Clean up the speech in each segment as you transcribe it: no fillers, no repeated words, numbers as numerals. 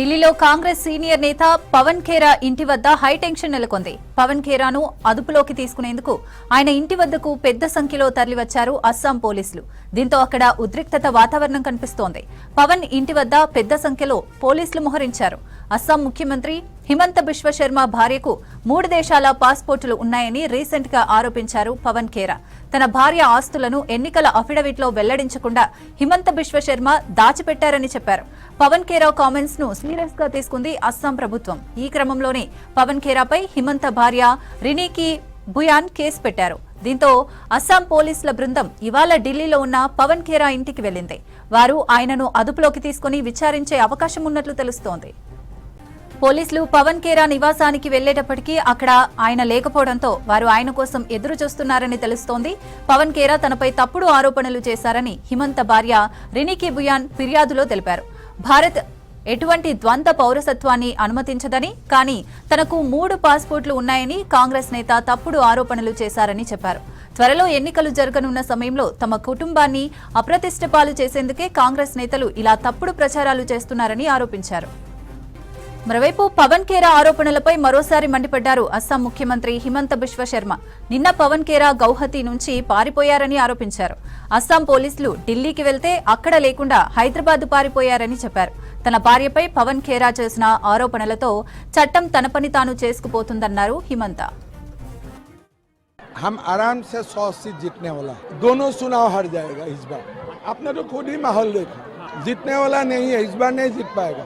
ఢిల్లీలో కాంగ్రెస్ సీనియర్ నేత పవన్ ఖేరా ఇంటి వద్ద హైటెన్షన్ నెలకొంది. పవన్ ఖేరాను అదుపులోకి తీసుకునేందుకు ఆయన ఇంటి వద్దకు పెద్ద సంఖ్యలో తరలివచ్చారు అస్సాం పోలీసులు. దీంతో అక్కడ ఉద్రిక్తత వాతావరణం కనిపిస్తోంది. పవన్ ఇంటి వద్ద పెద్ద సంఖ్యలో పోలీసులు మోహరించారు. అస్సాం ముఖ్యమంత్రి హిమంత బిశ్వ శర్మ భార్యకు 3 దేశాల పాస్పోర్టులు ఉన్నాయని రీసెంట్ గా ఆరోపించారు పవన్ ఖేరా. తన భార్య ఆస్తులను ఎన్నికల అఫిడవిట్లో వెల్లడించకుండా హిమంత బిశ్వ శర్మ దాచిపెట్టారని చెప్పారు. పవన్ ఖేరా కామెంట్స్ ను సీరియస్ గా తీసుకుంది అస్సాం ప్రభుత్వం. ఈ క్రమంలోనే పవన్ ఖేరాపై హిమంత భార్య రినీకి బుయాన్ కేసు పెట్టారు. దీంతో అస్సాం పోలీసుల బృందం ఇవాళ ఢిల్లీలో ఉన్న పవన్ ఖేరా ఇంటికి వెళ్లింది. వారు ఆయనను అదుపులోకి తీసుకుని విచారించే అవకాశం ఉన్నట్లు తెలుస్తోంది. పోలీసులు పవన్ ఖేరా నివాసానికి వెళ్లేటప్పటికీ అక్కడ ఆయన లేకపోవడంతో వారు ఆయన కోసం ఎదురు చూస్తున్నారని తెలుస్తోంది. పవన్ ఖేరా తనపై తప్పుడు ఆరోపణలు చేశారని హిమంత భార్య రినీకి బుయాన్ ఫిర్యాదులో తెలిపారు. భారత్ ఎటువంటి ద్వంద్వ పౌరసత్వాన్ని అనుమతించదని, కానీ తనకు 3 పాస్పోర్టులు ఉన్నాయని కాంగ్రెస్ నేత తప్పుడు ఆరోపణలు చేశారని చెప్పారు. త్వరలో ఎన్నికలు జరగనున్న సమయంలో తమ కుటుంబాన్ని అప్రతిష్ట పాలు చేసేందుకే కాంగ్రెస్ నేతలు ఇలా తప్పుడు ప్రచారాలు చేస్తున్నారని ఆరోపించారు. మరోవైపు పవన్ ఖేరా ఆరోపణలపై మరోసారి మండిపడ్డారు అస్సాం ముఖ్యమంత్రి హిమంత బిశ్వ శర్మ. నిన్న పవన్ ఖేరా గౌహతి నుంచి పారిపోయారని ఆరోపించారు. అస్సాం పోలీసులు ఢిల్లీకి వెళ్తే అక్కడ లేకుండా హైదరాబాద్ పారిపోయారని చెప్పారు. తన భార్యపై పవన్ ఖేరా చేసిన ఆరోపణలతో చట్టం తన పని తాను చేసుకుపోతుందన్నారు హిమంత. हम आराम से 100 सीट जीतने वाला, दोनों चुनाव हार जाएगा इस बार। आपने तो खुद ही माहौल देखा, जीतने वाला नहीं है, इस बार नहीं जीत पाएगा।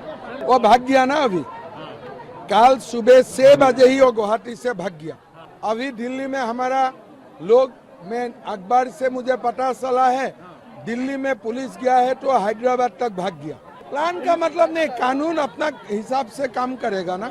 वो भाग गया ना, अभी कल सुबह 6 बजे ही वो गुवाहाटी से भाग गया। अभी दिल्ली में हमारा लोग, मैं अखबार से मुझे पता चला है दिल्ली में पुलिस गया है तो हैदराबाद तक भाग गया। प्लान का मतलब नहीं, कानून अपना हिसाब से काम करेगा ना।